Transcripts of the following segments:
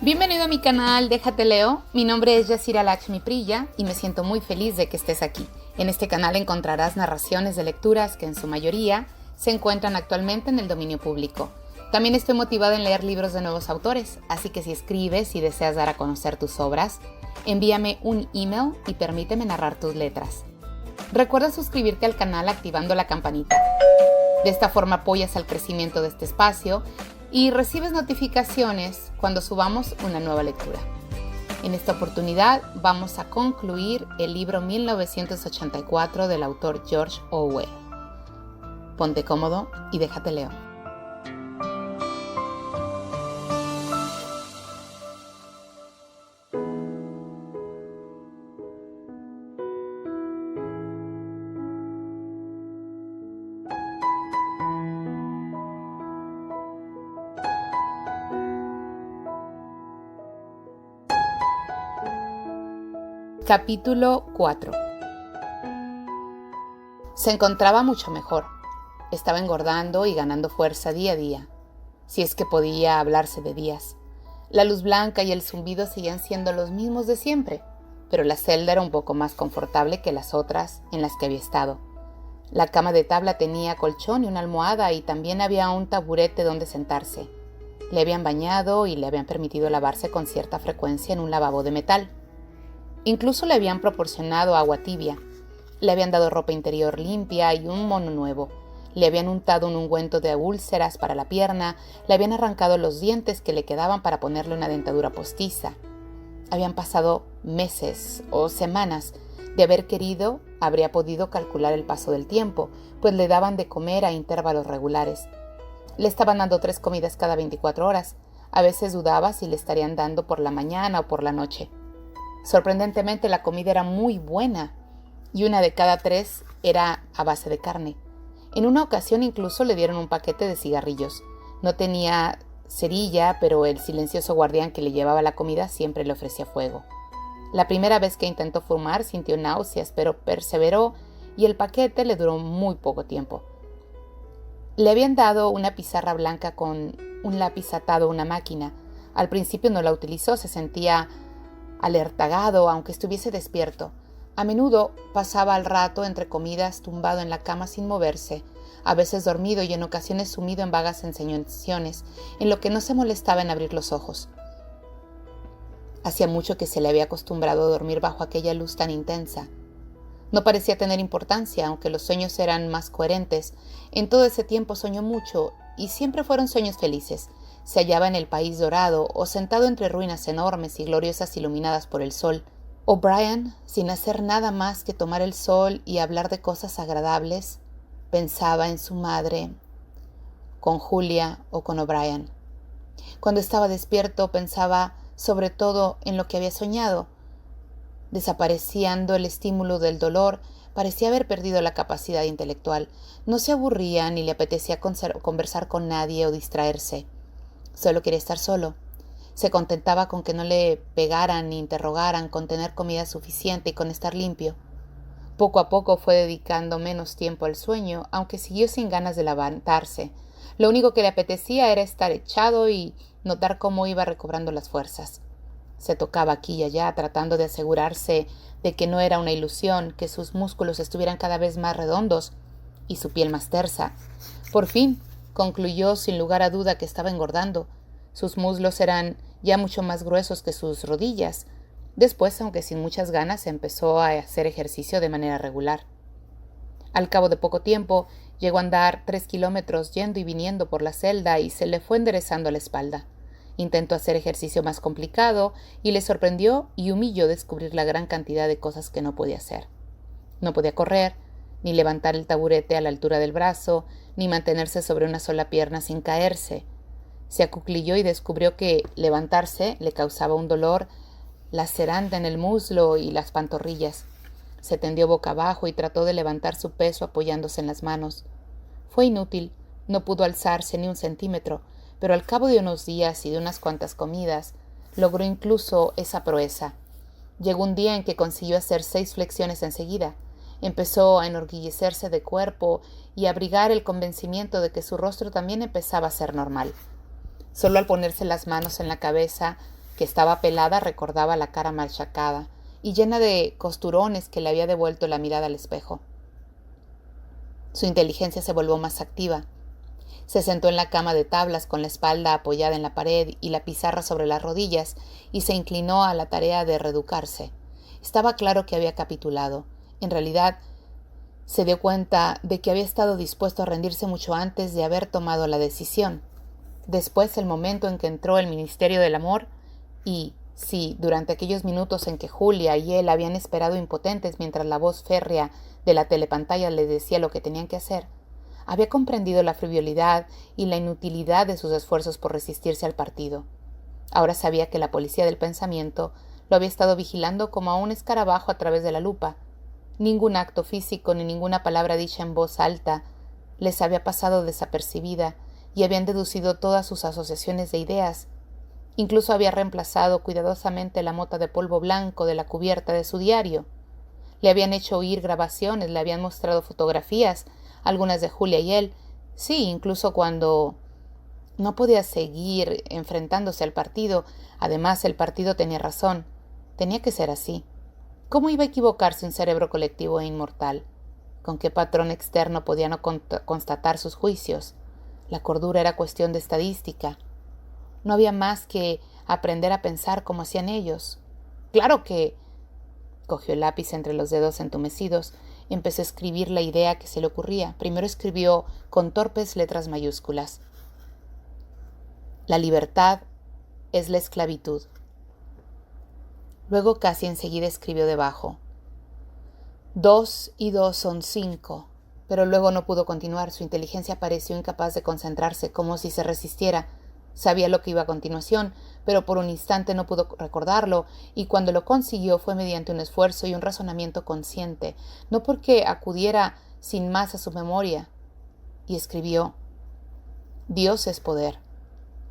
Bienvenido a mi canal Déjate Leo. Mi nombre es Yasira Lakshmi Priya y me siento muy feliz de que estés aquí. En este canal encontrarás narraciones de lecturas que en su mayoría se encuentran actualmente en el dominio público. También estoy motivada en leer libros de nuevos autores, así que si escribes y deseas dar a conocer tus obras, envíame un email y permíteme narrar tus letras. Recuerda suscribirte al canal activando la campanita. De esta forma apoyas al crecimiento de este espacio y recibes notificaciones cuando subamos una nueva lectura. En esta oportunidad vamos a concluir el libro 1984 del autor George Orwell. Ponte cómodo y déjate leo. Capítulo 4. Se encontraba mucho mejor. Estaba engordando y ganando fuerza día a día, si es que podía hablarse de días. La luz blanca y el zumbido seguían siendo los mismos de siempre, pero la celda era un poco más confortable que las otras en las que había estado. La cama de tabla tenía colchón y una almohada y también había un taburete donde sentarse. Le habían bañado y le habían permitido lavarse con cierta frecuencia en un lavabo de metal. Incluso le habían proporcionado agua tibia, le habían dado ropa interior limpia y un mono nuevo, le habían untado un ungüento de úlceras para la pierna, le habían arrancado los dientes que le quedaban para ponerle una dentadura postiza. Habían pasado meses o semanas. De haber querido, habría podido calcular el paso del tiempo, pues le daban de comer a intervalos regulares. Le estaban dando 3 comidas cada 24 horas. A veces dudaba si le estarían dando por la mañana o por la noche. Sorprendentemente, la comida era muy buena y una de cada 3 era a base de carne. En una ocasión incluso le dieron un paquete de cigarrillos. No tenía cerilla, pero el silencioso guardián que le llevaba la comida siempre le ofrecía fuego. La primera vez que intentó fumar sintió náuseas, pero perseveró y el paquete le duró muy poco tiempo. Le habían dado una pizarra blanca con un lápiz atado a una máquina. Al principio no la utilizó, se sentía alertagado, aunque estuviese despierto. A menudo pasaba el rato entre comidas tumbado en la cama sin moverse, a veces dormido y en ocasiones sumido en vagas ensoñaciones, en lo que no se molestaba en abrir los ojos. Hacía mucho que se le había acostumbrado a dormir bajo aquella luz tan intensa. No parecía tener importancia, aunque los sueños eran más coherentes. En todo ese tiempo soñó mucho y siempre fueron sueños felices. Se hallaba en el país dorado o sentado entre ruinas enormes y gloriosas iluminadas por el sol. O'Brien, sin hacer nada más que tomar el sol y hablar de cosas agradables, pensaba en su madre, con Julia o con O'Brien. Cuando estaba despierto pensaba sobre todo en lo que había soñado. Desapareciendo el estímulo del dolor, parecía haber perdido la capacidad intelectual. No se aburría ni le apetecía conversar con nadie o distraerse. Solo quería estar solo. Se contentaba con que no le pegaran ni interrogaran, con tener comida suficiente y con estar limpio. Poco a poco fue dedicando menos tiempo al sueño, aunque siguió sin ganas de levantarse. Lo único que le apetecía era estar echado y notar cómo iba recobrando las fuerzas. Se tocaba aquí y allá, tratando de asegurarse de que no era una ilusión, que sus músculos estuvieran cada vez más redondos y su piel más tersa. Por fin, concluyó sin lugar a duda que estaba engordando. Sus muslos eran ya mucho más gruesos que sus rodillas. Después, aunque sin muchas ganas, empezó a hacer ejercicio de manera regular. Al cabo de poco tiempo, llegó a andar 3 kilómetros yendo y viniendo por la celda y se le fue enderezando la espalda. Intentó hacer ejercicio más complicado y le sorprendió y humilló descubrir la gran cantidad de cosas que no podía hacer. No podía correr, ni levantar el taburete a la altura del brazo, ni mantenerse sobre una sola pierna sin caerse. Se acuclilló y descubrió que levantarse le causaba un dolor lacerante en el muslo y las pantorrillas. Se tendió boca abajo y trató de levantar su peso apoyándose en las manos. Fue inútil, no pudo alzarse ni un centímetro, pero al cabo de unos días y de unas cuantas comidas, logró incluso esa proeza. Llegó un día en que consiguió hacer 6 flexiones enseguida. Empezó a enorgullecerse de cuerpo y a abrigar el convencimiento de que su rostro también empezaba a ser normal. Solo al ponerse las manos en la cabeza que estaba pelada, recordaba la cara machacada y llena de costurones que le había devuelto la mirada al espejo. Su inteligencia se volvió más activa. Se sentó en la cama de tablas con la espalda apoyada en la pared y la pizarra sobre las rodillas y se inclinó a la tarea de reeducarse. Estaba claro que había capitulado. En realidad, se dio cuenta de que había estado dispuesto a rendirse mucho antes de haber tomado la decisión. Después, el momento en que entró el Ministerio del Amor y, sí, durante aquellos minutos en que Julia y él habían esperado impotentes mientras la voz férrea de la telepantalla les decía lo que tenían que hacer, había comprendido la frivolidad y la inutilidad de sus esfuerzos por resistirse al partido. Ahora sabía que la policía del pensamiento lo había estado vigilando como a un escarabajo a través de la lupa. Ningún acto físico ni ninguna palabra dicha en voz alta les había pasado desapercibida y habían deducido todas sus asociaciones de ideas. Incluso había reemplazado cuidadosamente la mota de polvo blanco de la cubierta de su diario. Le habían hecho oír grabaciones, le habían mostrado fotografías, algunas de Julia y él. Sí, incluso cuando no podía seguir enfrentándose al partido. Además, el partido tenía razón. Tenía que ser así. ¿Cómo iba a equivocarse un cerebro colectivo e inmortal? ¿Con qué patrón externo podía no constatar sus juicios? La cordura era cuestión de estadística. No había más que aprender a pensar como hacían ellos. Claro que... Cogió el lápiz entre los dedos entumecidos, empezó a escribir la idea que se le ocurría. Primero escribió con torpes letras mayúsculas: la libertad es la esclavitud. Luego casi enseguida escribió debajo: 2 y 2 son 5. Pero luego no pudo continuar. Su inteligencia pareció incapaz de concentrarse, como si se resistiera. Sabía lo que iba a continuación, pero por un instante no pudo recordarlo, y cuando lo consiguió fue mediante un esfuerzo y un razonamiento consciente, no porque acudiera sin más a su memoria. Y escribió: Dios es poder.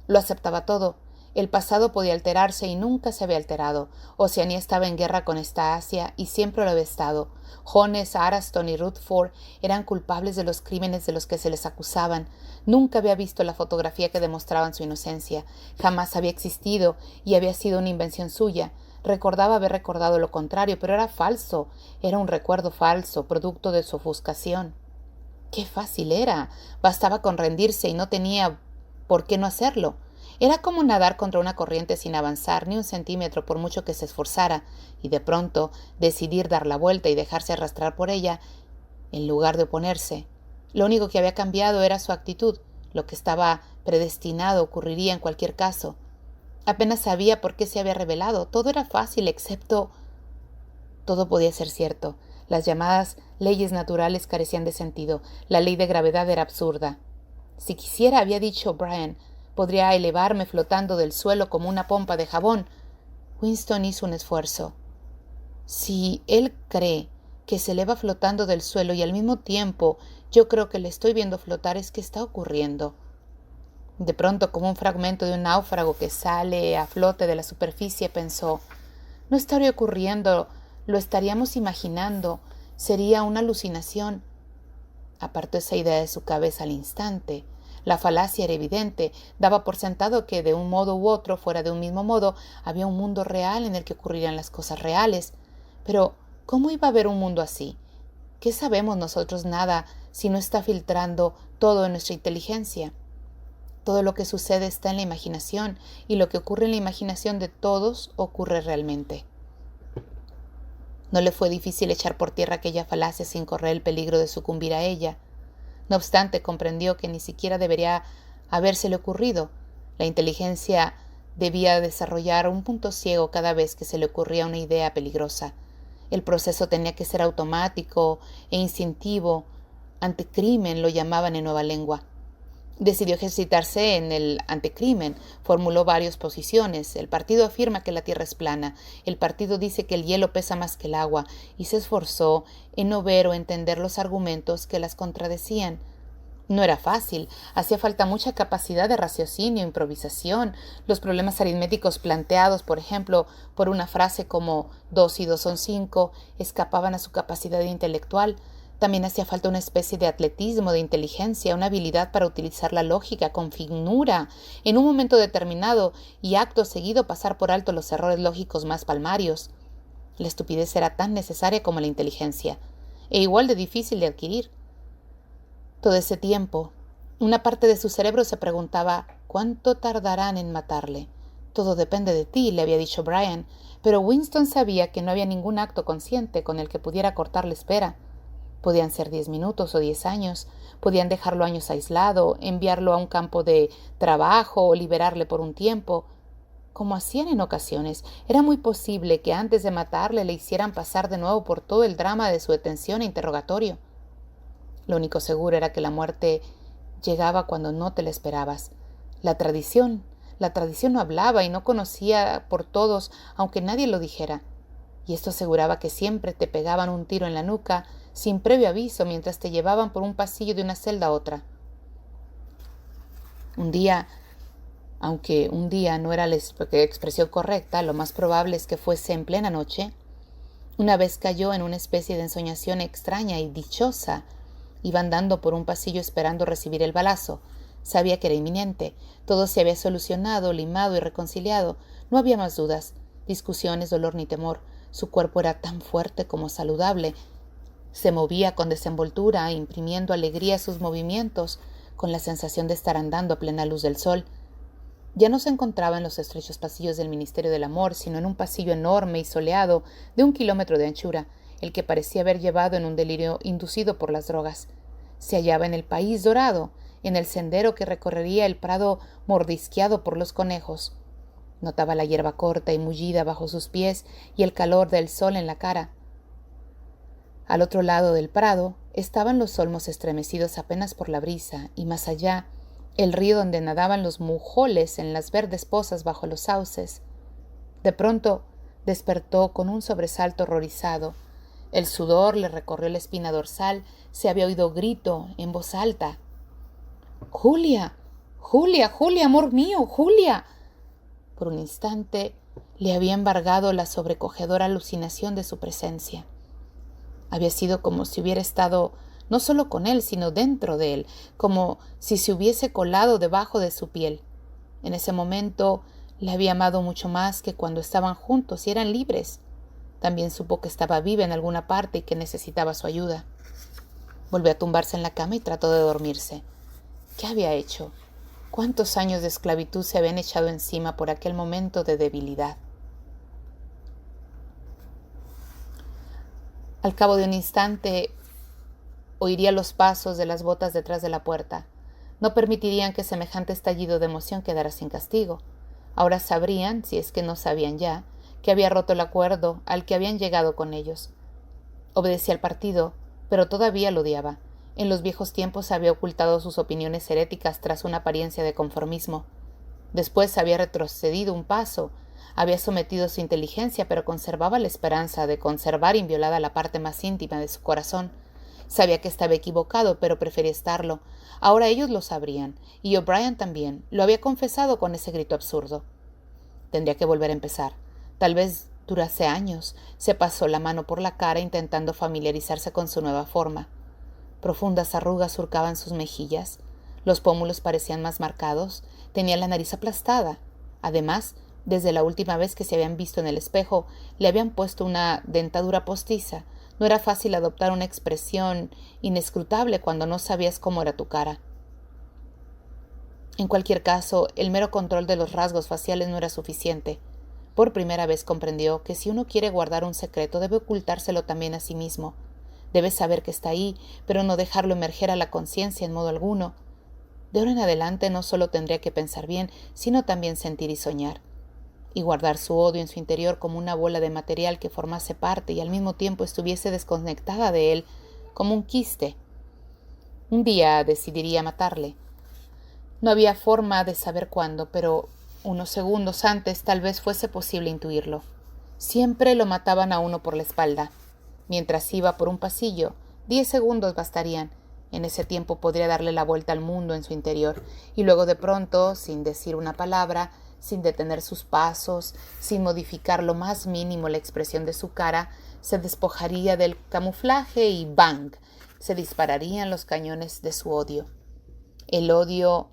Lo aceptaba todo. El pasado podía alterarse y nunca se había alterado. Oceanía estaba en guerra con esta Asia y siempre lo había estado. Jones, Araston y Rutherford eran culpables de los crímenes de los que se les acusaban. Nunca había visto la fotografía que demostraban su inocencia. Jamás había existido y había sido una invención suya. Recordaba haber recordado lo contrario, pero era falso. Era un recuerdo falso, producto de su ofuscación. ¡Qué fácil era! Bastaba con rendirse y no tenía por qué no hacerlo. Era como nadar contra una corriente sin avanzar ni un centímetro por mucho que se esforzara, y de pronto decidir dar la vuelta y dejarse arrastrar por ella, en lugar de oponerse. Lo único que había cambiado era su actitud. Lo que estaba predestinado ocurriría en cualquier caso. Apenas sabía por qué se había revelado. Todo era fácil, excepto... Todo podía ser cierto. Las llamadas leyes naturales carecían de sentido. La ley de gravedad era absurda. Si quisiera, había dicho Brian, podría elevarme flotando del suelo como una pompa de jabón. Winston hizo un esfuerzo. Si él cree que se eleva flotando del suelo y al mismo tiempo yo creo que le estoy viendo flotar, es que está ocurriendo. De pronto, como un fragmento de un náufrago que sale a flote de la superficie, pensó: no estaría ocurriendo, lo estaríamos imaginando, sería una alucinación. Apartó esa idea de su cabeza al instante. La falacia era evidente. Daba por sentado que de un modo u otro, fuera de un mismo modo, había un mundo real en el que ocurrirían las cosas reales. Pero, ¿cómo iba a haber un mundo así? ¿Qué sabemos nosotros nada si no está filtrando todo en nuestra inteligencia? Todo lo que sucede está en la imaginación, y lo que ocurre en la imaginación de todos ocurre realmente. No le fue difícil echar por tierra aquella falacia sin correr el peligro de sucumbir a ella. No obstante, comprendió que ni siquiera debería habérsele ocurrido. La inteligencia debía desarrollar un punto ciego cada vez que se le ocurría una idea peligrosa. El proceso tenía que ser automático e instintivo. Antecrimen lo llamaban en Nueva Lengua. Decidió ejercitarse en el antecrimen. Formuló varias posiciones. El partido afirma que la Tierra es plana. El partido dice que el hielo pesa más que el agua, y se esforzó en no ver o entender los argumentos que las contradecían. No era fácil. Hacía falta mucha capacidad de raciocinio, improvisación. Los problemas aritméticos planteados, por ejemplo, por una frase como 2 y 2 son 5, escapaban a su capacidad intelectual. También hacía falta una especie de atletismo, de inteligencia, una habilidad para utilizar la lógica con finura en un momento determinado y acto seguido pasar por alto los errores lógicos más palmarios. La estupidez era tan necesaria como la inteligencia, e igual de difícil de adquirir. Todo ese tiempo, una parte de su cerebro se preguntaba ¿cuánto tardarán en matarle? Todo depende de ti, le había dicho Brian, pero Winston sabía que no había ningún acto consciente con el que pudiera cortar la espera. Podían ser 10 minutos o 10 años, podían dejarlo años aislado, enviarlo a un campo de trabajo o liberarle por un tiempo. Como hacían en ocasiones, era muy posible que antes de matarle le hicieran pasar de nuevo por todo el drama de su detención e interrogatorio. Lo único seguro era que la muerte llegaba cuando no te la esperabas. La tradición no hablaba y no conocía por todos, aunque nadie lo dijera. Y esto aseguraba que siempre te pegaban un tiro en la nuca, sin previo aviso, mientras te llevaban por un pasillo de una celda a otra. Aunque un día no era la expresión correcta, lo más probable es que fuese en plena noche, una vez cayó en una especie de ensoñación extraña y dichosa. Iba andando por un pasillo esperando recibir el balazo. Sabía que era inminente. Todo se había solucionado, limado y reconciliado. No había más dudas, discusiones, dolor ni temor. Su cuerpo era tan fuerte como saludable. Se movía con desenvoltura, imprimiendo alegría a sus movimientos, con la sensación de estar andando a plena luz del sol. Ya no se encontraba en los estrechos pasillos del Ministerio del Amor, sino en un pasillo enorme y soleado de 1 kilómetro de anchura, el que parecía haber llevado en un delirio inducido por las drogas. Se hallaba en el País Dorado, en el sendero que recorrería el prado mordisqueado por los conejos. Notaba la hierba corta y mullida bajo sus pies y el calor del sol en la cara. Al otro lado del prado estaban los olmos estremecidos apenas por la brisa, y más allá, el río donde nadaban los mujoles en las verdes pozas bajo los sauces. De pronto despertó con un sobresalto horrorizado. El sudor le recorrió la espina dorsal, se había oído grito en voz alta. ¡Julia! ¡Julia! ¡Julia, amor mío! ¡Julia! Por un instante le había embargado la sobrecogedora alucinación de su presencia. Había sido como si hubiera estado no solo con él, sino dentro de él, como si se hubiese colado debajo de su piel. En ese momento le había amado mucho más que cuando estaban juntos y eran libres. También supo que estaba viva en alguna parte y que necesitaba su ayuda. Volvió a tumbarse en la cama y trató de dormirse. ¿Qué había hecho? ¿Cuántos años de esclavitud se habían echado encima por aquel momento de debilidad? Al cabo de un instante oiría los pasos de las botas detrás de la puerta. No permitirían que semejante estallido de emoción quedara sin castigo. Ahora sabrían, si es que no sabían ya, que había roto el acuerdo al que habían llegado con ellos. Obedecía al partido, pero todavía lo odiaba. En los viejos tiempos había ocultado sus opiniones heréticas tras una apariencia de conformismo. Después había retrocedido un paso, había sometido su inteligencia, pero conservaba la esperanza de conservar inviolada la parte más íntima de su corazón. Sabía que estaba equivocado, pero prefería estarlo. Ahora ellos lo sabrían, y O'Brien también. Lo había confesado con ese grito absurdo. Tendría que volver a empezar. Tal vez durase años. Se pasó la mano por la cara intentando familiarizarse con su nueva forma. Profundas arrugas surcaban sus mejillas. Los pómulos parecían más marcados. Tenía la nariz aplastada. Además, desde la última vez que se habían visto en el espejo, le habían puesto una dentadura postiza. No era fácil adoptar una expresión inescrutable cuando no sabías cómo era tu cara. En cualquier caso, el mero control de los rasgos faciales no era suficiente. Por primera vez comprendió que si uno quiere guardar un secreto debe ocultárselo también a sí mismo. Debe saber que está ahí, pero no dejarlo emerger a la conciencia en modo alguno. De ahora en adelante no solo tendría que pensar bien, sino también sentir y soñar. Y guardar su odio en su interior como una bola de material que formase parte y al mismo tiempo estuviese desconectada de él, como un quiste. Un día decidiría matarle. No había forma de saber cuándo, pero unos segundos antes tal vez fuese posible intuirlo. Siempre lo mataban a uno por la espalda. Mientras iba por un pasillo, 10 segundos bastarían. En ese tiempo podría darle la vuelta al mundo en su interior, y luego de pronto, sin decir una palabra, sin detener sus pasos, sin modificar lo más mínimo la expresión de su cara, se despojaría del camuflaje y ¡bang! se dispararían los cañones de su odio. El odio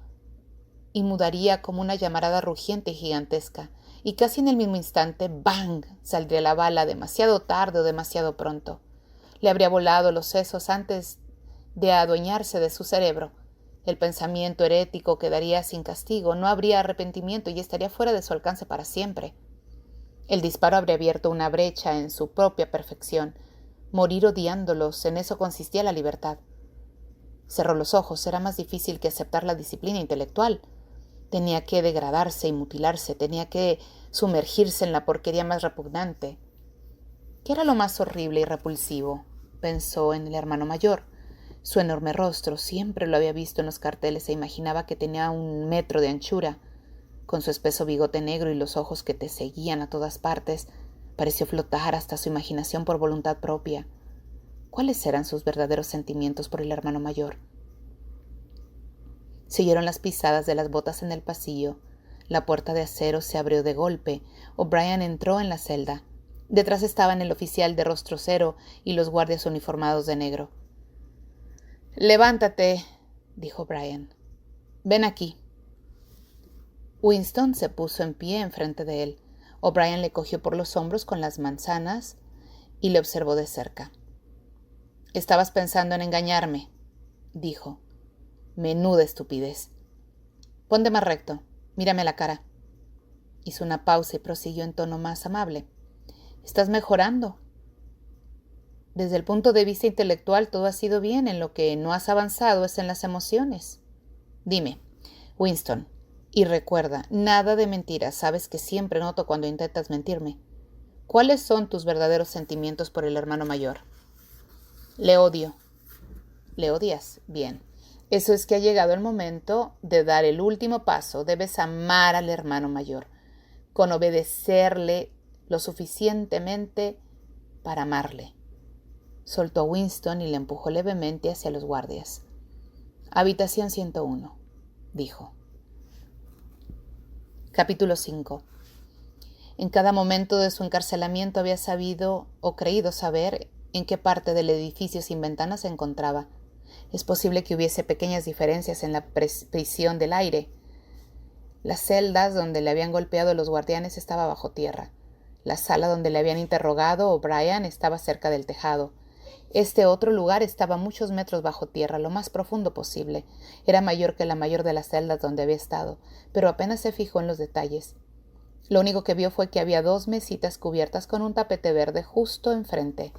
inundaría como una llamarada rugiente y gigantesca, y casi en el mismo instante, ¡bang!, saldría la bala demasiado tarde o demasiado pronto. Le habría volado los sesos antes de adueñarse de su cerebro. El pensamiento herético quedaría sin castigo, no habría arrepentimiento y estaría fuera de su alcance para siempre. El disparo habría abierto una brecha en su propia perfección. Morir odiándolos, en eso consistía la libertad. Cerró los ojos, era más difícil que aceptar la disciplina intelectual. Tenía que degradarse y mutilarse, tenía que sumergirse en la porquería más repugnante. ¿Qué era lo más horrible y repulsivo? Pensó en el hermano mayor. Su enorme rostro, siempre lo había visto en los carteles e imaginaba que tenía 1 metro de anchura. Con su espeso bigote negro y los ojos que te seguían a todas partes, pareció flotar hasta su imaginación por voluntad propia. ¿Cuáles eran sus verdaderos sentimientos por el hermano mayor? Se oyeron las pisadas de las botas en el pasillo. La puerta de acero se abrió de golpe. O'Brien entró en la celda. Detrás estaban el oficial de rostro cero y los guardias uniformados de negro. «Levántate», dijo Brian. «Ven aquí». Winston se puso en pie enfrente de él. O'Brien le cogió por los hombros con las manzanas y le observó de cerca. «Estabas pensando en engañarme», dijo. «Menuda estupidez. Ponte más recto. Mírame a la cara». Hizo una pausa y prosiguió en tono más amable. «Estás mejorando. Desde el punto de vista intelectual todo ha sido bien, en lo que no has avanzado es en las emociones. Dime, Winston, y recuerda, nada de mentiras, sabes que siempre noto cuando intentas mentirme. ¿Cuáles son tus verdaderos sentimientos por el hermano mayor?» «Le odio». «¿Le odias? Bien. Eso es que ha llegado el momento de dar el último paso. Debes amar al hermano mayor, con obedecerle lo suficientemente para amarle». Soltó a Winston y le empujó levemente hacia los guardias. «Habitación 101», dijo. Capítulo 5. En cada momento de su encarcelamiento había sabido o creído saber en qué parte del edificio sin ventanas se encontraba. Es posible que hubiese pequeñas diferencias en la prisión del aire. Las celdas donde le habían golpeado los guardianes estaba bajo tierra. La sala donde le habían interrogado O'Brien estaba cerca del tejado. Este otro lugar estaba a muchos metros bajo tierra, lo más profundo posible. Era mayor que la mayor de las celdas donde había estado, pero apenas se fijó en los detalles. Lo único que vio fue que había 2 mesitas cubiertas con un tapete verde justo enfrente.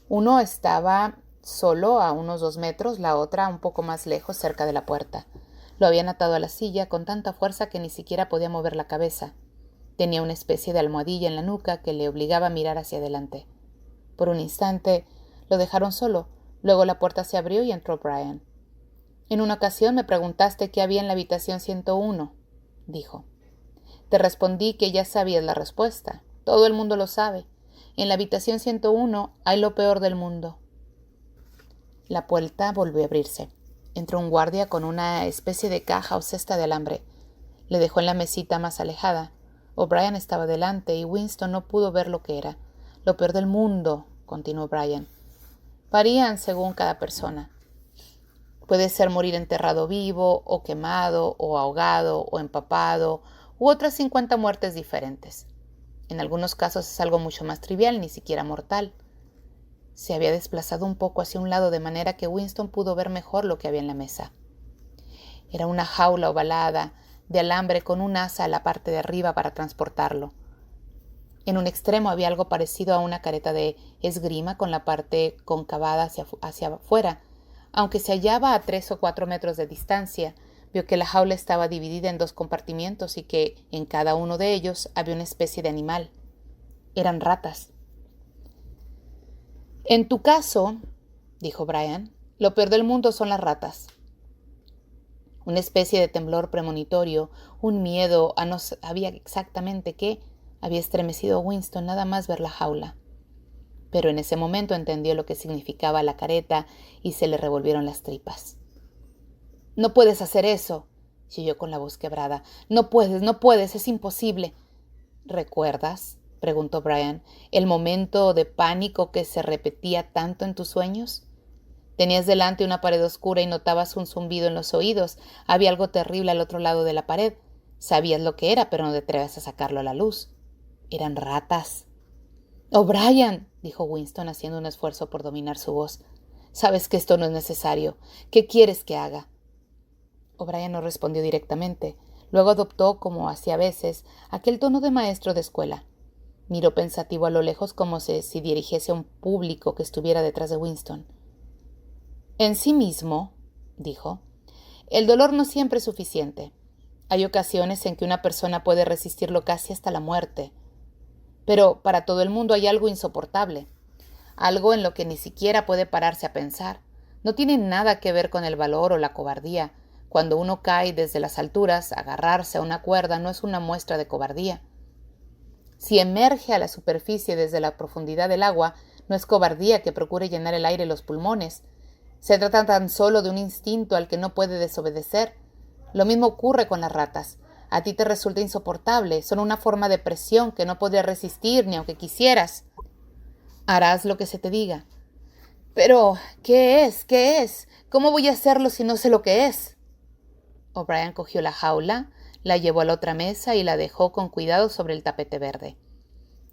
Uno estaba solo a unos 2 metros, la otra un poco más lejos, cerca de la puerta. Lo habían atado a la silla con tanta fuerza que ni siquiera podía mover la cabeza. Tenía una especie de almohadilla en la nuca que le obligaba a mirar hacia adelante. Por un instante lo dejaron solo, luego la puerta se abrió y entró Brian. «En una ocasión me preguntaste qué había en la habitación 101, dijo. Te respondí que ya sabías la respuesta. Todo el mundo lo sabe. En la habitación 101 hay lo peor del mundo». La puerta volvió a abrirse. Entró un guardia con una especie de caja o cesta de alambre. Le dejó en la mesita más alejada. O'Brien estaba delante y Winston no pudo ver lo que era. «Lo peor del mundo», continuó Brian. «Varían según cada persona. Puede ser morir enterrado vivo, o quemado, o ahogado, o empapado, u otras 50 muertes diferentes. En algunos casos es algo mucho más trivial, ni siquiera mortal». Se había desplazado un poco hacia un lado de manera que Winston pudo ver mejor lo que había en la mesa. Era una jaula ovalada de alambre con un asa a la parte de arriba para transportarlo. En un extremo había algo parecido a una careta de esgrima con la parte concavada hacia afuera. Aunque se hallaba a 3 o 4 metros de distancia, vio que la jaula estaba dividida en 2 compartimientos y que en cada uno de ellos había una especie de animal. Eran ratas. «En tu caso», dijo Brian, «lo peor del mundo son las ratas». Una especie de temblor premonitorio, un miedo a no sabía exactamente qué, había estremecido a Winston nada más ver la jaula. Pero en ese momento entendió lo que significaba la careta y se le revolvieron las tripas. «No puedes hacer eso», chilló con la voz quebrada. «No puedes, es imposible». «¿Recuerdas?», preguntó Brian, «el momento de pánico que se repetía tanto en tus sueños? Tenías delante una pared oscura y notabas un zumbido en los oídos. Había algo terrible al otro lado de la pared. Sabías lo que era, pero no te atreves a sacarlo a la luz. Eran ratas. «O'Brien», dijo Winston haciendo un esfuerzo por dominar su voz. «Sabes que esto no es necesario. ¿Qué quieres que haga?» O'Brien no respondió directamente. Luego adoptó, como hacía a veces, aquel tono de maestro de escuela. Miró pensativo a lo lejos como si dirigiese a un público que estuviera detrás de Winston. «En sí mismo», dijo, «el dolor no siempre es suficiente. Hay ocasiones en que una persona puede resistirlo casi hasta la muerte. Pero para todo el mundo hay algo insoportable, algo en lo que ni siquiera puede pararse a pensar. No tiene nada que ver con el valor o la cobardía. Cuando uno cae desde las alturas, agarrarse a una cuerda no es una muestra de cobardía. Si emerge a la superficie desde la profundidad del agua, no es cobardía que procure llenar el aire y los pulmones. Se trata tan solo de un instinto al que no puede desobedecer. Lo mismo ocurre con las ratas. A ti te resulta insoportable, son una forma de presión que no podrías resistir ni aunque quisieras. Harás lo que se te diga. Pero, ¿qué es? ¿Qué es? ¿Cómo voy a hacerlo si no sé lo que es? O'Brien cogió la jaula, la llevó a la otra mesa y la dejó con cuidado sobre el tapete verde.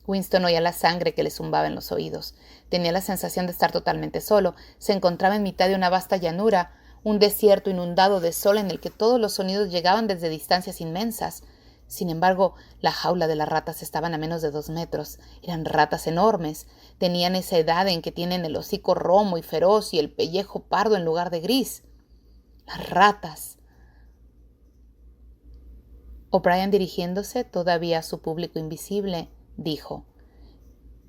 Winston oía la sangre que le zumbaba en los oídos. Tenía la sensación de estar totalmente solo. Se encontraba en mitad de una vasta llanura, un desierto inundado de sol en el que todos los sonidos llegaban desde distancias inmensas. Sin embargo, la jaula de las ratas estaban a menos de 2 metros. Eran ratas enormes. Tenían esa edad en que tienen el hocico romo y feroz y el pellejo pardo en lugar de gris. Las ratas. O'Brien, dirigiéndose todavía a su público invisible, dijo: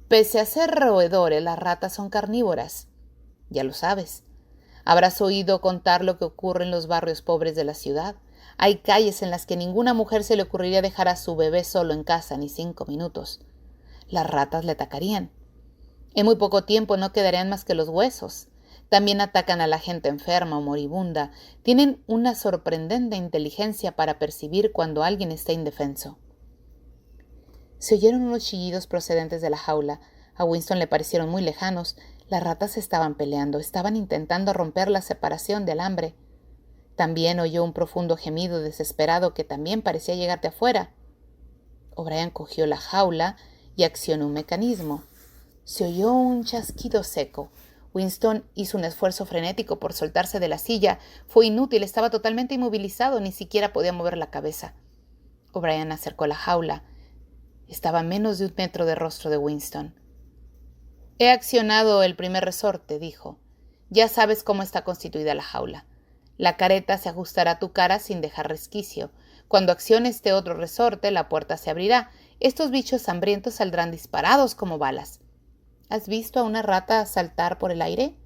«Pese a ser roedores, las ratas son carnívoras. Ya lo sabes. Habrás oído contar lo que ocurre en los barrios pobres de la ciudad. Hay calles en las que ninguna mujer se le ocurriría dejar a su bebé solo en casa ni 5 minutos. Las ratas le atacarían. En muy poco tiempo no quedarían más que los huesos. También atacan a la gente enferma o moribunda. Tienen una sorprendente inteligencia para percibir cuando alguien está indefenso». Se oyeron unos chillidos procedentes de la jaula. A Winston le parecieron muy lejanos. Las ratas estaban peleando, estaban intentando romper la separación de alambre. También oyó un profundo gemido desesperado que también parecía llegar de afuera. O'Brien cogió la jaula y accionó un mecanismo. Se oyó un chasquido seco. Winston hizo un esfuerzo frenético por soltarse de la silla. Fue inútil, estaba totalmente inmovilizado, ni siquiera podía mover la cabeza. O'Brien acercó la jaula. Estaba a menos de 1 metro del rostro de Winston. «He accionado el primer resorte», dijo. «Ya sabes cómo está constituida la jaula. La careta se ajustará a tu cara sin dejar resquicio. Cuando accione este otro resorte, la puerta se abrirá. Estos bichos hambrientos saldrán disparados como balas. ¿Has visto a una rata saltar por el aire?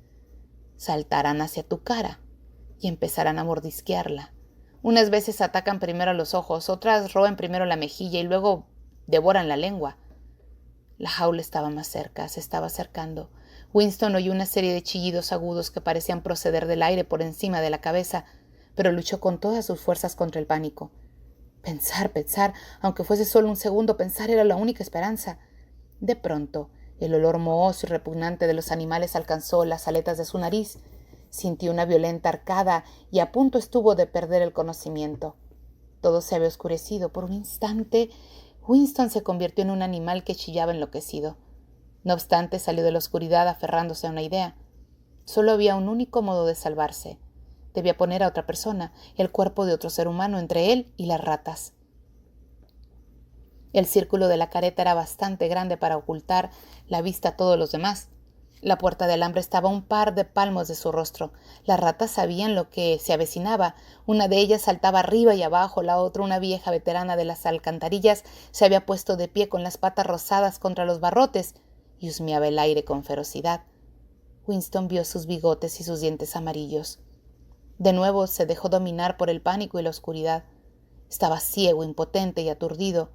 Saltarán hacia tu cara y empezarán a mordisquearla. Unas veces atacan primero a los ojos, otras roen primero la mejilla y luego devoran la lengua». La jaula estaba más cerca, se estaba acercando. Winston oyó una serie de chillidos agudos que parecían proceder del aire por encima de la cabeza, pero luchó con todas sus fuerzas contra el pánico. Pensar, aunque fuese solo un segundo, pensar era la única esperanza. De pronto, el olor mohoso y repugnante de los animales alcanzó las aletas de su nariz. Sintió una violenta arcada y a punto estuvo de perder el conocimiento. Todo se había oscurecido. Por un instante, Winston se convirtió en un animal que chillaba enloquecido. No obstante, salió de la oscuridad aferrándose a una idea. Solo había un único modo de salvarse. Debía poner a otra persona, el cuerpo de otro ser humano entre él y las ratas. El círculo de la careta era bastante grande para ocultar la vista a todos los demás. La puerta de alambre estaba a un par de palmos de su rostro. Las ratas sabían lo que se avecinaba. Una de ellas saltaba arriba y abajo, la otra, una vieja veterana de las alcantarillas, se había puesto de pie con las patas rosadas contra los barrotes y husmeaba el aire con ferocidad. Winston vio sus bigotes y sus dientes amarillos. De nuevo se dejó dominar por el pánico y la oscuridad. Estaba ciego, impotente y aturdido.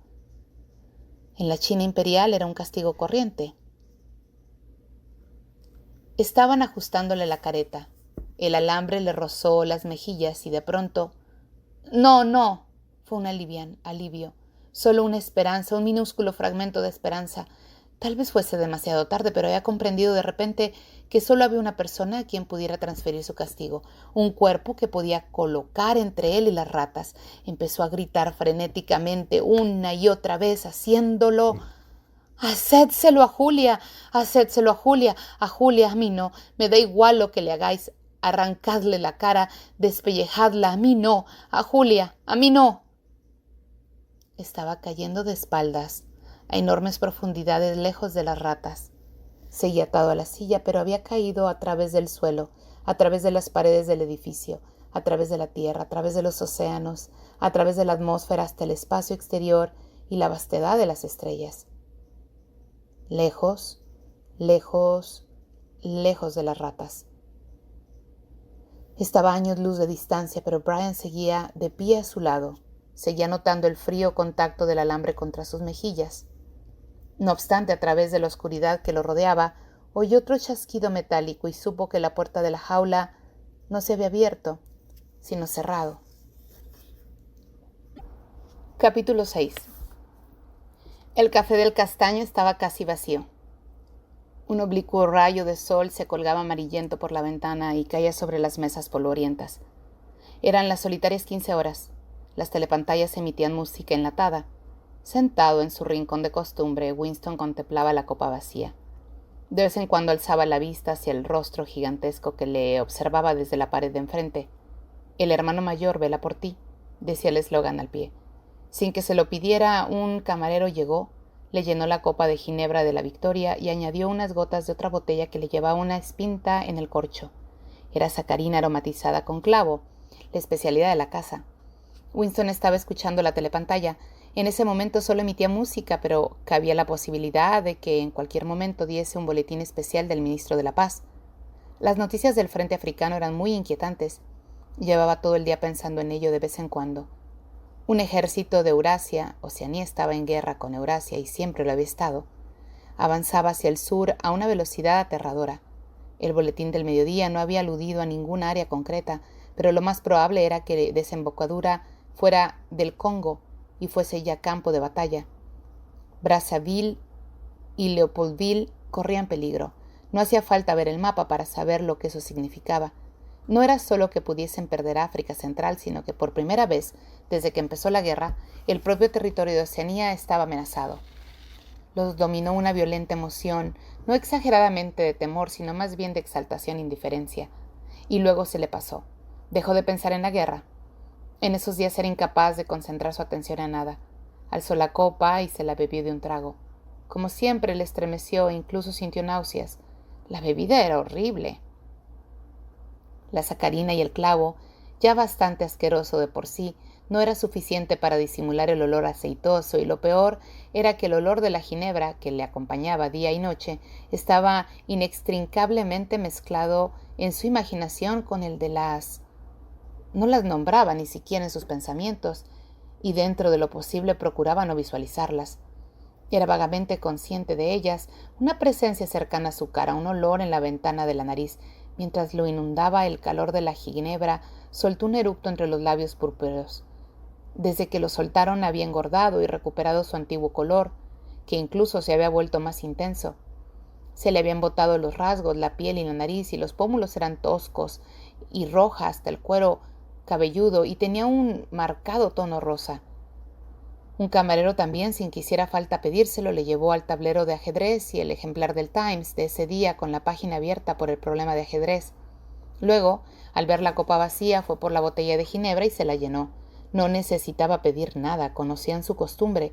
En la China imperial era un castigo corriente. Estaban ajustándole la careta. El alambre le rozó las mejillas y de pronto... No, fue un alivio. Solo una esperanza, un minúsculo fragmento de esperanza. Tal vez fuese demasiado tarde, pero había comprendido de repente que solo había una persona a quien pudiera transferir su castigo, un cuerpo que podía colocar entre él y las ratas. Empezó a gritar frenéticamente una y otra vez, haciéndolo: «Hacédselo a Julia, hacédselo a Julia, a mí no, me da igual lo que le hagáis, arrancadle la cara, despellejadla, a mí no, a Julia, a mí no». Estaba cayendo de espaldas, a enormes profundidades lejos de las ratas. Seguía atado a la silla, pero había caído a través del suelo, a través de las paredes del edificio, a través de la tierra, a través de los océanos, a través de la atmósfera hasta el espacio exterior y la vastedad de las estrellas. Lejos, lejos, lejos de las ratas. Estaba a años luz de distancia, pero Brian seguía de pie a su lado. Seguía notando el frío contacto del alambre contra sus mejillas. No obstante, a través de la oscuridad que lo rodeaba, oyó otro chasquido metálico y supo que la puerta de la jaula no se había abierto, sino cerrado. Capítulo 6. El café del castaño estaba casi vacío. Un oblicuo rayo de sol se colgaba amarillento por la ventana y caía sobre las mesas polvorientas. Eran las solitarias 15 horas. Las telepantallas emitían música enlatada. Sentado en su rincón de costumbre, Winston contemplaba la copa vacía. De vez en cuando alzaba la vista hacia el rostro gigantesco que le observaba desde la pared de enfrente. «El hermano mayor vela por ti», decía el eslogan al pie. Sin que se lo pidiera, un camarero llegó, le llenó la copa de ginebra de la Victoria y añadió unas gotas de otra botella que le llevaba una espinta en el corcho. Era sacarina aromatizada con clavo, la especialidad de la casa. Winston estaba escuchando la telepantalla. En ese momento solo emitía música, pero cabía la posibilidad de que en cualquier momento diese un boletín especial del ministro de la Paz. Las noticias del frente africano eran muy inquietantes. Llevaba todo el día pensando en ello de vez en cuando. Un ejército de Eurasia, Oceanía estaba en guerra con Eurasia y siempre lo había estado. Avanzaba hacia el sur a una velocidad aterradora. El boletín del mediodía no había aludido a ninguna área concreta, pero lo más probable era que la desembocadura fuera del Congo y fuese ya campo de batalla. Brazzaville y Leopoldville corrían peligro. No hacía falta ver el mapa para saber lo que eso significaba. No era solo que pudiesen perder África Central, sino que por primera vez, desde que empezó la guerra, el propio territorio de Oceanía estaba amenazado. Los dominó una violenta emoción, no exageradamente de temor, sino más bien de exaltación e indiferencia. Y luego se le pasó. Dejó de pensar en la guerra. En esos días era incapaz de concentrar su atención en nada. Alzó la copa y se la bebió de un trago. Como siempre, le estremeció e incluso sintió náuseas. La bebida era horrible. La sacarina y el clavo, ya bastante asqueroso de por sí, no era suficiente para disimular el olor aceitoso, y lo peor era que el olor de la ginebra, que le acompañaba día y noche, estaba inextricablemente mezclado en su imaginación con el de las... No las nombraba ni siquiera en sus pensamientos, y dentro de lo posible procuraba no visualizarlas. Era vagamente consciente de ellas, una presencia cercana a su cara, un olor en la ventana de la nariz. Mientras lo inundaba el calor de la ginebra, soltó un eructo entre los labios purpúreos. Desde que lo soltaron había engordado y recuperado su antiguo color, que incluso se había vuelto más intenso. Se le habían botado los rasgos, la piel y la nariz, y los pómulos eran toscos y roja hasta el cuero cabelludo, y tenía un marcado tono rosa. Un camarero también, sin que hiciera falta pedírselo, le llevó al tablero de ajedrez y el ejemplar del Times de ese día con la página abierta por el problema de ajedrez. Luego, al ver la copa vacía, fue por la botella de ginebra y se la llenó. No necesitaba pedir nada, conocían su costumbre.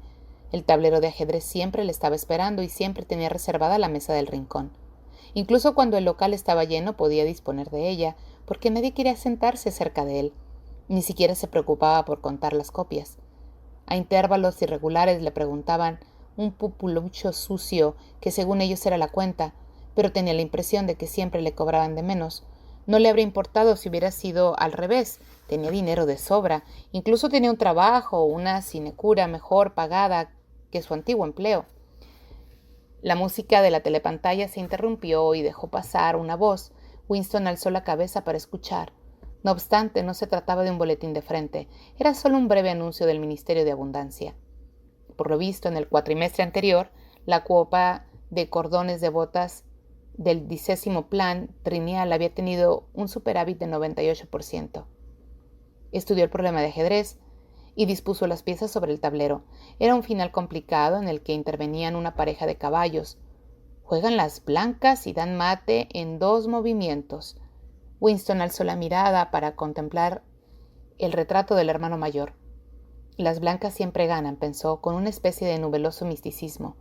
El tablero de ajedrez siempre le estaba esperando y siempre tenía reservada la mesa del rincón. Incluso cuando el local estaba lleno podía disponer de ella, porque nadie quería sentarse cerca de él. Ni siquiera se preocupaba por contar las copias. A intervalos irregulares le preguntaban un pupulucho sucio que según ellos era la cuenta, pero tenía la impresión de que siempre le cobraban de menos. No le habría importado si hubiera sido al revés. Tenía dinero de sobra, incluso tenía un trabajo, una sinecura mejor pagada que su antiguo empleo. La música de la telepantalla se interrumpió y dejó pasar una voz. Winston alzó la cabeza para escuchar. No obstante, no se trataba de un boletín de frente, era solo un breve anuncio del Ministerio de Abundancia. Por lo visto, en el cuatrimestre anterior, la copa de cordones de botas del 10º plan trienal había tenido un superávit de 98%. Estudió el problema de ajedrez y dispuso las piezas sobre el tablero. Era un final complicado en el que intervenían una pareja de caballos. Juegan las blancas y dan mate en 2 movimientos. Winston alzó la mirada para contemplar el retrato del hermano mayor. Las blancas siempre ganan, pensó, con una especie de nubeloso misticismo.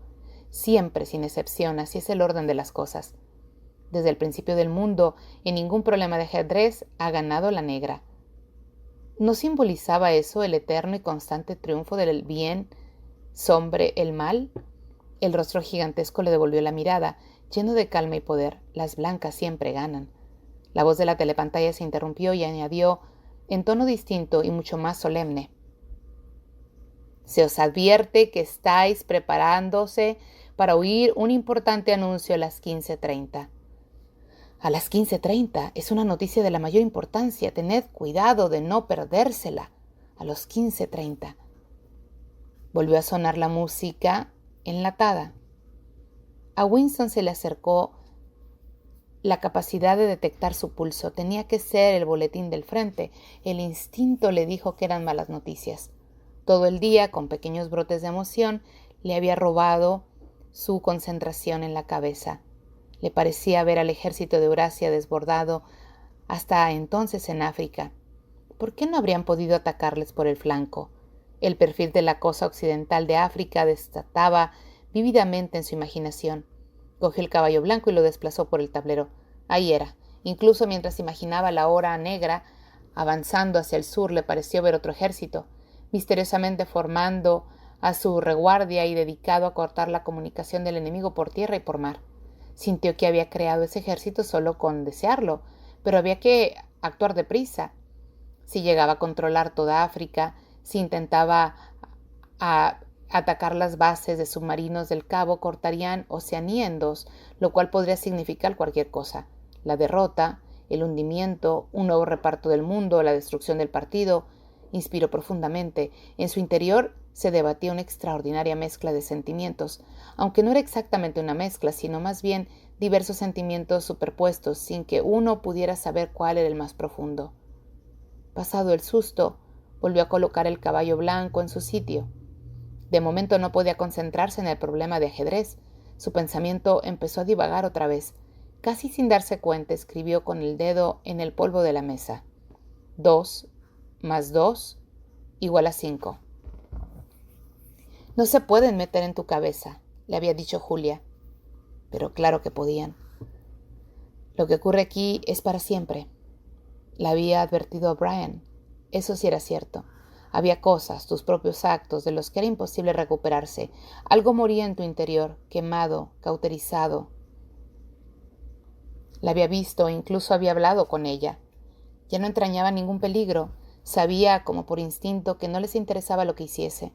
Siempre, sin excepción, así es el orden de las cosas. Desde el principio del mundo, en ningún problema de ajedrez ha ganado la negra. ¿No simbolizaba eso el eterno y constante triunfo del bien sobre el mal? El rostro gigantesco le devolvió la mirada, lleno de calma y poder. Las blancas siempre ganan. La voz de la telepantalla se interrumpió y añadió, en tono distinto y mucho más solemne: se os advierte que estáis preparándose para oír un importante anuncio a las 15:30. A las 15:30 es una noticia de la mayor importancia. Tened cuidado de no perdérsela. A los 15:30. Volvió a sonar la música enlatada. A Winston se le acercó la capacidad de detectar su pulso. Tenía que ser el boletín del frente. El instinto le dijo que eran malas noticias. Todo el día, con pequeños brotes de emoción, le había robado su concentración en la cabeza. Le parecía ver al ejército de Eurasia desbordado hasta entonces en África. ¿Por qué no habrían podido atacarles por el flanco? El perfil de la costa occidental de África desataba vívidamente en su imaginación. Cogió el caballo blanco y lo desplazó por el tablero. Ahí era. Incluso mientras imaginaba la hora negra avanzando hacia el sur, le pareció ver otro ejército, misteriosamente formando a su reguardia y dedicado a cortar la comunicación del enemigo por tierra y por mar. Sintió que había creado ese ejército solo con desearlo, pero había que actuar deprisa. Si llegaba a controlar toda África, si intentaba atacar las bases de submarinos del Cabo, cortarían Oceanía en 2, lo cual podría significar cualquier cosa: la derrota, el hundimiento, un nuevo reparto del mundo, la destrucción del partido. Inspiró profundamente. En su interior se debatía una extraordinaria mezcla de sentimientos, aunque no era exactamente una mezcla, sino más bien diversos sentimientos superpuestos, sin que uno pudiera saber cuál era el más profundo. Pasado el susto, volvió a colocar el caballo blanco en su sitio. De momento no podía concentrarse en el problema de ajedrez. Su pensamiento empezó a divagar otra vez. Casi sin darse cuenta, escribió con el dedo en el polvo de la mesa: 2 más 2 igual a 5. No se pueden meter en tu cabeza, le había dicho Julia. Pero claro que podían. Lo que ocurre aquí es para siempre. Le había advertido a Brian. Eso sí era cierto. Había cosas, tus propios actos, de los que era imposible recuperarse. Algo moría en tu interior, quemado, cauterizado. La había visto e incluso había hablado con ella. Ya no entrañaba ningún peligro. Sabía, como por instinto, que no les interesaba lo que hiciese.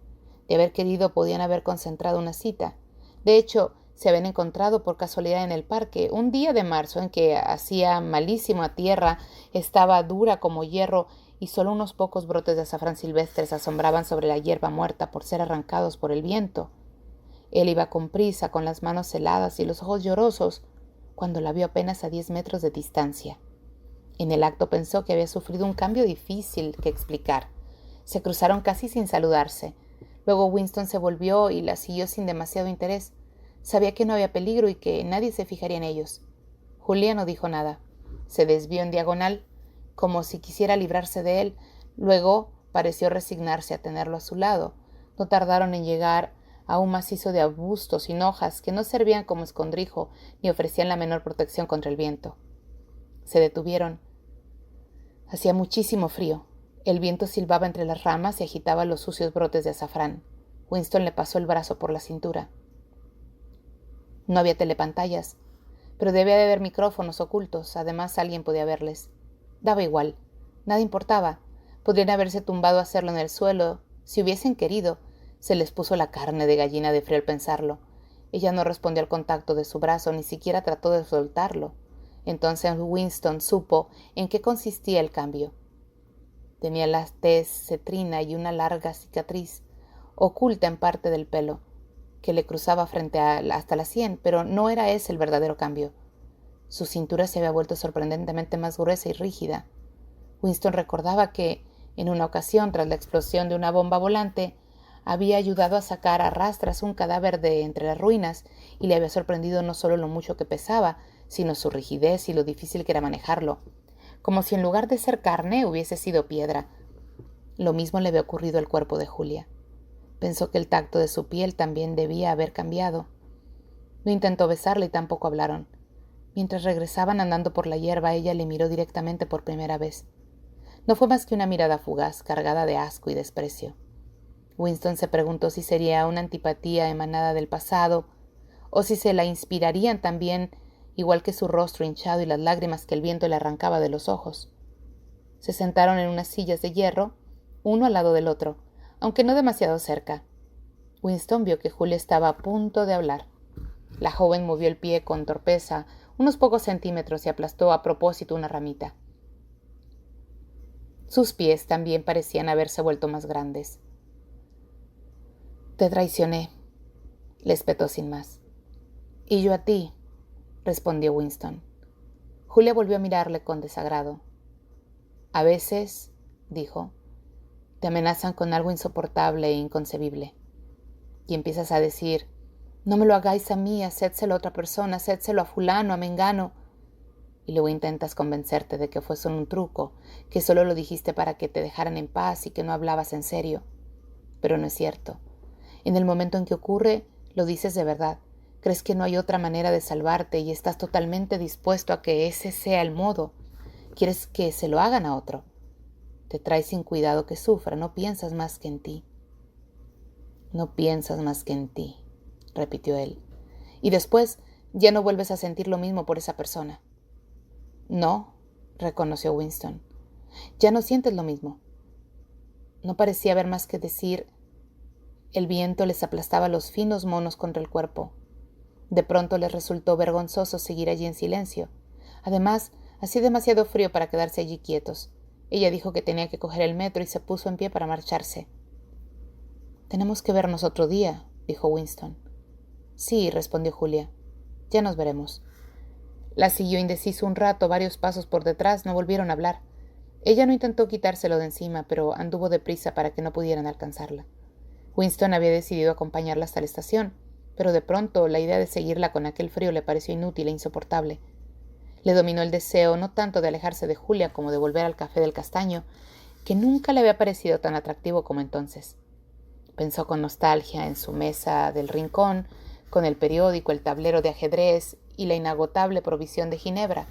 De haber querido, podían haber concentrado una cita. De hecho, se habían encontrado por casualidad en el parque, un día de marzo en que hacía malísima tierra, estaba dura como hierro y solo unos pocos brotes de azafrán silvestres asombraban sobre la hierba muerta por ser arrancados por el viento. Él iba con prisa, con las manos heladas y los ojos llorosos, cuando la vio apenas a 10 metros de distancia. En el acto pensó que había sufrido un cambio difícil que explicar. Se cruzaron casi sin saludarse. Luego Winston se volvió y la siguió sin demasiado interés. Sabía que no había peligro y que nadie se fijaría en ellos. Julia no dijo nada. Se desvió en diagonal, como si quisiera librarse de él. Luego pareció resignarse a tenerlo a su lado. No tardaron en llegar a un macizo de arbustos sin hojas que no servían como escondrijo ni ofrecían la menor protección contra el viento. Se detuvieron. Hacía muchísimo frío. El viento silbaba entre las ramas y agitaba los sucios brotes de azafrán. Winston le pasó el brazo por la cintura. No había telepantallas, pero debía de haber micrófonos ocultos. Además, alguien podía verles. Daba igual. Nada importaba. Podrían haberse tumbado a hacerlo en el suelo. Si hubiesen querido. Se les puso la carne de gallina de frío al pensarlo. Ella no respondió al contacto de su brazo, ni siquiera trató de soltarlo. Entonces Winston supo en qué consistía el cambio. Tenía la tez cetrina y una larga cicatriz, oculta en parte del pelo. que le cruzaba hasta la sien, pero no era ese el verdadero cambio. Su cintura se había vuelto sorprendentemente más gruesa y rígida. Winston recordaba que, en una ocasión, tras la explosión de una bomba volante, había ayudado a sacar a rastras un cadáver de entre las ruinas y le había sorprendido no solo lo mucho que pesaba, sino su rigidez y lo difícil que era manejarlo, como si en lugar de ser carne hubiese sido piedra. Lo mismo le había ocurrido al cuerpo de Julia. Pensó que el tacto de su piel también debía haber cambiado. No intentó besarla y tampoco hablaron. Mientras regresaban andando por la hierba, ella le miró directamente por primera vez. No fue más que una mirada fugaz, cargada de asco y desprecio. Winston se preguntó si sería una antipatía emanada del pasado, o si se la inspirarían también, igual que su rostro hinchado y las lágrimas que el viento le arrancaba de los ojos. Se sentaron en unas sillas de hierro, uno al lado del otro, aunque no demasiado cerca. Winston vio que Julia estaba a punto de hablar. La joven movió el pie con torpeza unos pocos centímetros y aplastó a propósito una ramita. Sus pies también parecían haberse vuelto más grandes. «Te traicioné», le espetó sin más. «Y yo a ti», respondió Winston. Julia volvió a mirarle con desagrado. «A veces», dijo, «te amenazan con algo insoportable e inconcebible. Y empiezas a decir, no me lo hagáis a mí, hacédselo a otra persona, hacédselo a fulano, a mengano. Y luego intentas convencerte de que fue solo un truco, que solo lo dijiste para que te dejaran en paz y que no hablabas en serio. Pero no es cierto. En el momento en que ocurre, lo dices de verdad. Crees que no hay otra manera de salvarte y estás totalmente dispuesto a que ese sea el modo. Quieres que se lo hagan a otro. Te traes sin cuidado que sufra, no piensas más que en ti. No piensas más que en ti, repitió él. Y después ya no vuelves a sentir lo mismo por esa persona. No, reconoció Winston. Ya no sientes lo mismo. No parecía haber más que decir. El viento les aplastaba los finos monos contra el cuerpo. De pronto les resultó vergonzoso seguir allí en silencio. Además, hacía demasiado frío para quedarse allí quietos. Ella dijo que tenía que coger el metro y se puso en pie para marcharse. «Tenemos que vernos otro día», dijo Winston. «Sí», respondió Julia. «Ya nos veremos». La siguió indeciso un rato, varios pasos por detrás, no volvieron a hablar. Ella no intentó quitárselo de encima, pero anduvo deprisa para que no pudieran alcanzarla. Winston había decidido acompañarla hasta la estación, pero de pronto la idea de seguirla con aquel frío le pareció inútil e insoportable. Le dominó el deseo no tanto de alejarse de Julia como de volver al café del Castaño, que nunca le había parecido tan atractivo como entonces. Pensó con nostalgia en su mesa del rincón, con el periódico, el tablero de ajedrez y la inagotable provisión de ginebra.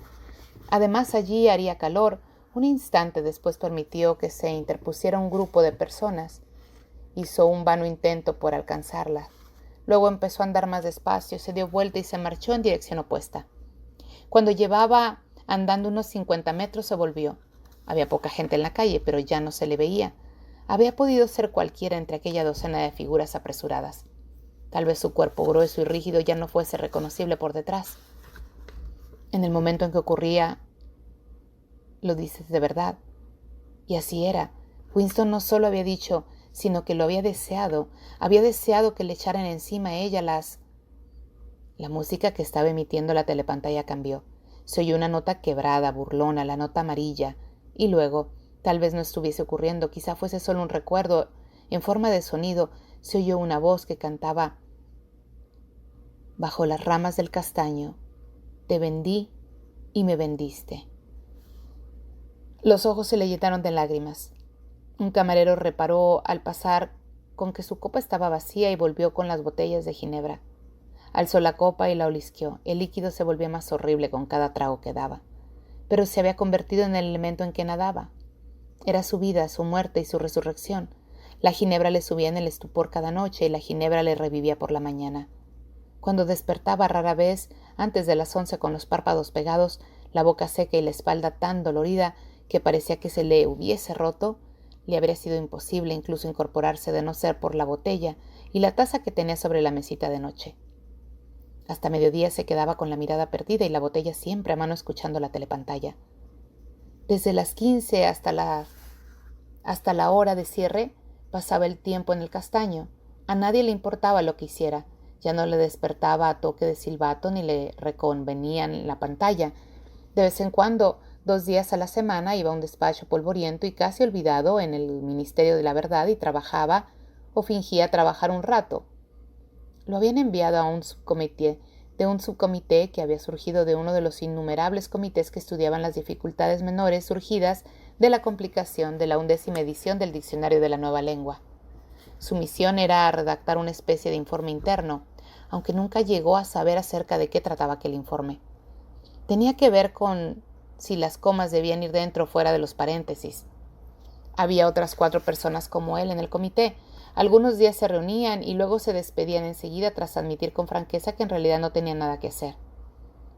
Además, allí haría calor. Un instante después permitió que se interpusiera un grupo de personas. Hizo un vano intento por alcanzarla. Luego empezó a andar más despacio, se dio vuelta y se marchó en dirección opuesta. Cuando llevaba andando unos 50 metros se volvió. Había poca gente en la calle, pero ya no se le veía. Había podido ser cualquiera entre aquella docena de figuras apresuradas. Tal vez su cuerpo grueso y rígido ya no fuese reconocible por detrás. En el momento en que ocurría, lo dices de verdad. Y así era. Winston no solo había dicho, sino que lo había deseado que le echaran encima a ella las... La música que estaba emitiendo la telepantalla cambió. Se oyó una nota quebrada, burlona, la nota amarilla, y luego, tal vez no estuviese ocurriendo, quizá fuese solo un recuerdo, en forma de sonido, se oyó una voz que cantaba: «Bajo las ramas del castaño, te vendí y me vendiste». Los ojos se le llenaron de lágrimas. Un camarero reparó al pasar con que su copa estaba vacía y volvió con las botellas de ginebra. Alzó la copa y la olisqueó. El líquido se volvía más horrible con cada trago que daba. Pero se había convertido en el elemento en que nadaba. Era su vida, su muerte y su resurrección. La ginebra le subía en el estupor cada noche y la ginebra le revivía por la mañana. Cuando despertaba rara vez, antes de las 11 con los párpados pegados, la boca seca y la espalda tan dolorida que parecía que se le hubiese roto, le habría sido imposible incluso incorporarse de no ser por la botella y la taza que tenía sobre la mesita de noche. Hasta mediodía se quedaba con la mirada perdida y la botella siempre a mano escuchando la telepantalla. Desde las 15 hasta la hora de cierre pasaba el tiempo en el Castaño. A nadie le importaba lo que hiciera. Ya no le despertaba a toque de silbato ni le reconvenía en la pantalla. De vez en cuando, 2 días a la semana, iba a un despacho polvoriento y casi olvidado en el Ministerio de la Verdad y trabajaba o fingía trabajar un rato. Lo habían enviado a un subcomité que había surgido de uno de los innumerables comités que estudiaban las dificultades menores surgidas de la complicación de la 11ª edición del Diccionario de la Nueva Lengua. Su misión era redactar una especie de informe interno, aunque nunca llegó a saber acerca de qué trataba aquel informe. Tenía que ver con si las comas debían ir dentro o fuera de los paréntesis. Había otras 4 personas como él en el comité. Algunos días se reunían y luego se despedían enseguida tras admitir con franqueza que en realidad no tenían nada que hacer.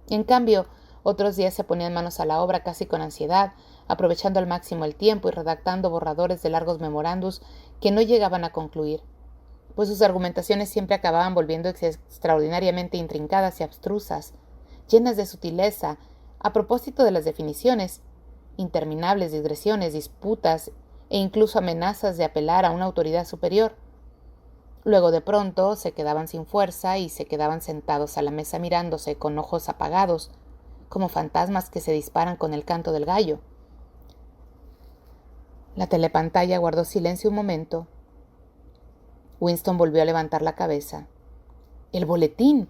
En cambio, otros días se ponían manos a la obra casi con ansiedad, aprovechando al máximo el tiempo y redactando borradores de largos memorandos que no llegaban a concluir, pues sus argumentaciones siempre acababan volviéndose extraordinariamente intrincadas y abstrusas, llenas de sutileza, a propósito de las definiciones, interminables digresiones, disputas e incluso amenazas de apelar a una autoridad superior. Luego de pronto se quedaban sin fuerza y se quedaban sentados a la mesa mirándose con ojos apagados, como fantasmas que se disparan con el canto del gallo. La telepantalla guardó silencio un momento. Winston volvió a levantar la cabeza. ¡El boletín!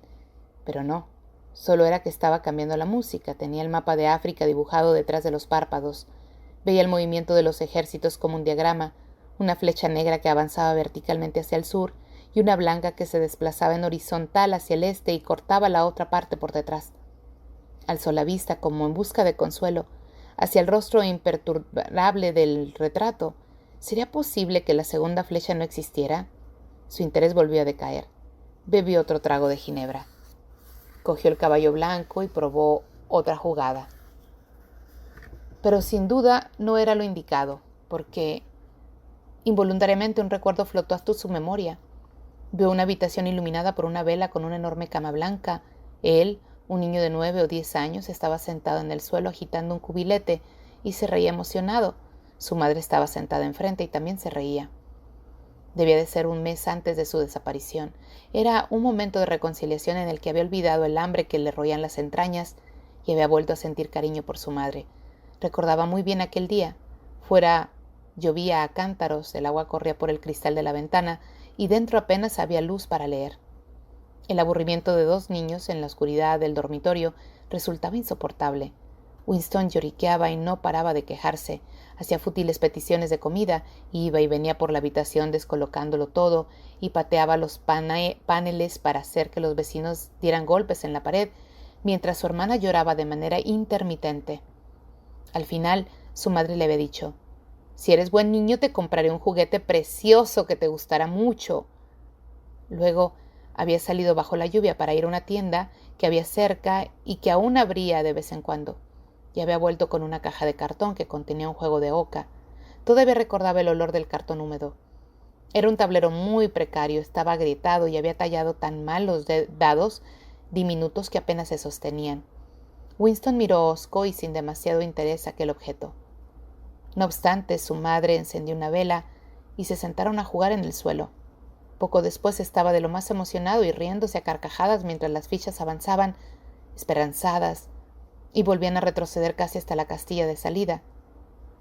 Pero no, solo era que estaba cambiando la música. Tenía el mapa de África dibujado detrás de los párpados. Veía el movimiento de los ejércitos como un diagrama, una flecha negra que avanzaba verticalmente hacia el sur y una blanca que se desplazaba en horizontal hacia el este y cortaba la otra parte por detrás. Alzó la vista como en busca de consuelo hacia el rostro imperturbable del retrato. ¿Sería posible que la segunda flecha no existiera? Su interés volvió a decaer. Bebió otro trago de ginebra. Cogió el caballo blanco y probó otra jugada. Pero sin duda no era lo indicado, porque involuntariamente un recuerdo flotó hasta su memoria. Vio una habitación iluminada por una vela con una enorme cama blanca. Él, un niño de 9 o 10 años, estaba sentado en el suelo agitando un cubilete y se reía emocionado. Su madre estaba sentada enfrente y también se reía. Debía de ser un mes antes de su desaparición. Era un momento de reconciliación en el que había olvidado el hambre que le roían las entrañas y había vuelto a sentir cariño por su madre. Recordaba muy bien aquel día. Fuera llovía a cántaros, el agua corría por el cristal de la ventana y dentro apenas había luz para leer. El aburrimiento de 2 niños en la oscuridad del dormitorio resultaba insoportable. Winston lloriqueaba y no paraba de quejarse. Hacía fútiles peticiones de comida, iba y venía por la habitación descolocándolo todo y pateaba los paneles para hacer que los vecinos dieran golpes en la pared, mientras su hermana lloraba de manera intermitente. Al final, su madre le había dicho: «Si eres buen niño, te compraré un juguete precioso que te gustará mucho». Luego había salido bajo la lluvia para ir a una tienda que había cerca y que aún abría de vez en cuando. Y había vuelto con una caja de cartón que contenía un juego de oca. Todavía recordaba el olor del cartón húmedo. Era un tablero muy precario, estaba agrietado y había tallado tan mal los dados diminutos que apenas se sostenían. Winston miró hosco y sin demasiado interés aquel objeto. No obstante, su madre encendió una vela y se sentaron a jugar en el suelo. Poco después estaba de lo más emocionado y riéndose a carcajadas mientras las fichas avanzaban, esperanzadas, y volvían a retroceder casi hasta la casilla de salida.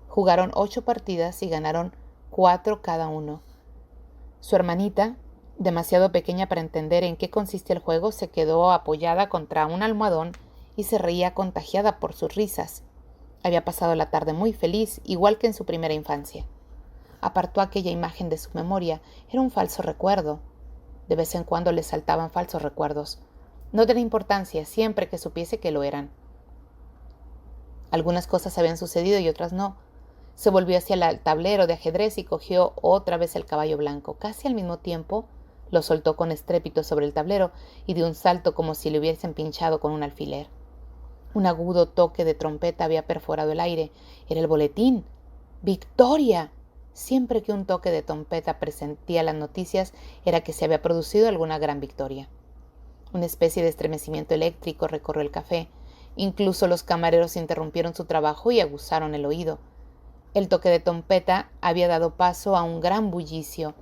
Jugaron 8 partidas y ganaron 4 cada uno. Su hermanita, demasiado pequeña para entender en qué consistía el juego, se quedó apoyada contra un almohadón y se reía contagiada por sus risas. Había pasado la tarde muy feliz, igual que en su primera infancia. Apartó aquella imagen de su memoria. Era un falso recuerdo. De vez en cuando le saltaban falsos recuerdos. No tenía importancia, siempre que supiese que lo eran. Algunas cosas habían sucedido y otras no. Se volvió hacia el tablero de ajedrez y cogió otra vez el caballo blanco. Casi al mismo tiempo lo soltó con estrépito sobre el tablero y dio un salto como si le hubiesen pinchado con un alfiler. Un agudo toque de trompeta había perforado el aire. Era el boletín. ¡Victoria! Siempre que un toque de trompeta presentía las noticias era que se había producido alguna gran victoria. Una especie de estremecimiento eléctrico recorrió el café. Incluso los camareros interrumpieron su trabajo y aguzaron el oído. El toque de trompeta había dado paso a un gran bullicio.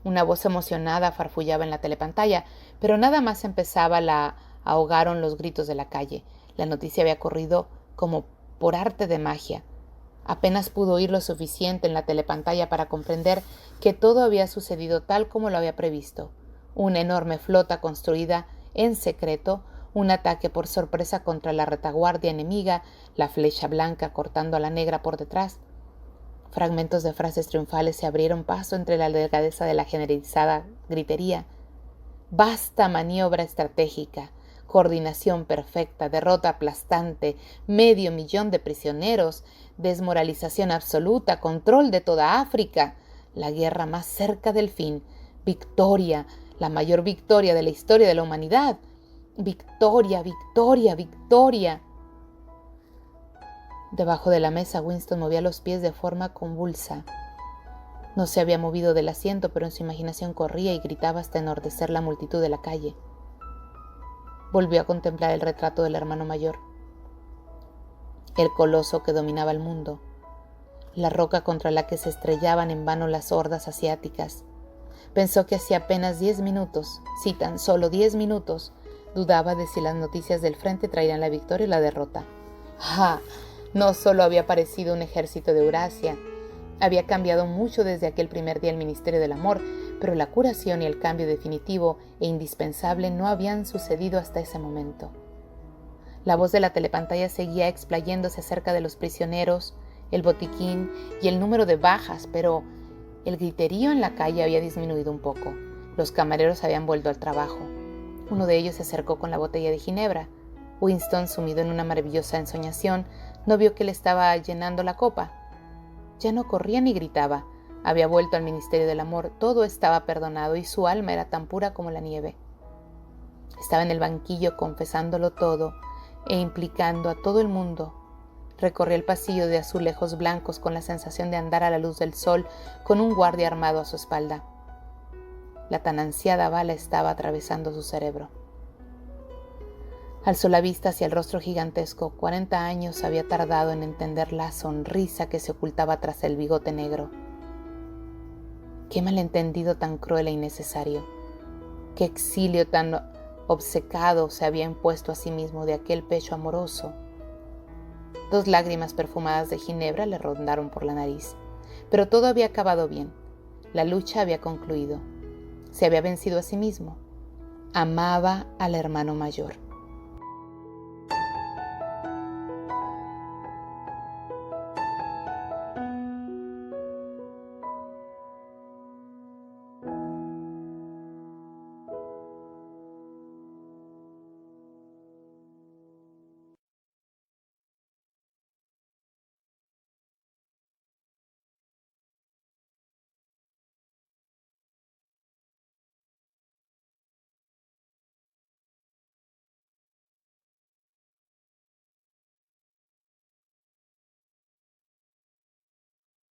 Una voz emocionada farfullaba en la telepantalla, Pero nada más empezaba la ahogaron los gritos de la calle. La noticia había corrido como por arte de magia. Apenas pudo oír lo suficiente en la telepantalla para comprender que todo había sucedido tal como lo había previsto. Una enorme flota construida en secreto, un ataque por sorpresa contra la retaguardia enemiga, la flecha blanca cortando a la negra por detrás. Fragmentos de frases triunfales se abrieron paso entre la delgadeza de la generalizada gritería. Vasta maniobra estratégica, coordinación perfecta, derrota aplastante, 500,000 de prisioneros, desmoralización absoluta, control de toda África, la guerra más cerca del fin, victoria, la mayor victoria de la historia de la humanidad. Victoria, victoria, victoria. Debajo de la mesa, Winston movía los pies de forma convulsa. No se había movido del asiento, pero en su imaginación corría y gritaba hasta enardecer la multitud de la calle. Volvió a contemplar el retrato del hermano mayor, el coloso que dominaba el mundo, la roca contra la que se estrellaban en vano las hordas asiáticas. Pensó que hacía apenas 10 minutos, sí, tan solo 10 minutos, dudaba de si las noticias del frente traerían la victoria o la derrota. ¡Ah! No solo había aparecido un ejército de Eurasia, había cambiado mucho desde aquel primer día el Ministerio del Amor, pero la curación y el cambio definitivo e indispensable no habían sucedido hasta ese momento. La voz de la telepantalla seguía explayéndose acerca de los prisioneros, el botiquín y el número de bajas, pero el griterío en la calle había disminuido un poco. Los camareros habían vuelto al trabajo. Uno de ellos se acercó con la botella de ginebra. Winston, sumido en una maravillosa ensoñación, no vio que le estaba llenando la copa. Ya no corría ni gritaba. Había vuelto al Ministerio del Amor, todo estaba perdonado y su alma era tan pura como la nieve. Estaba en el banquillo confesándolo todo e implicando a todo el mundo. Recorrió el pasillo de azulejos blancos con la sensación de andar a la luz del sol con un guardia armado a su espalda. La tan ansiada bala estaba atravesando su cerebro. Alzó la vista hacia el rostro gigantesco. 40 años había tardado en entender la sonrisa que se ocultaba tras el bigote negro. Qué malentendido tan cruel e innecesario. Qué exilio tan obcecado se había impuesto a sí mismo de aquel pecho amoroso. 2 lágrimas perfumadas de ginebra le rondaron por la nariz. Pero todo había acabado bien. La lucha había concluido. Se había vencido a sí mismo. Amaba al hermano mayor.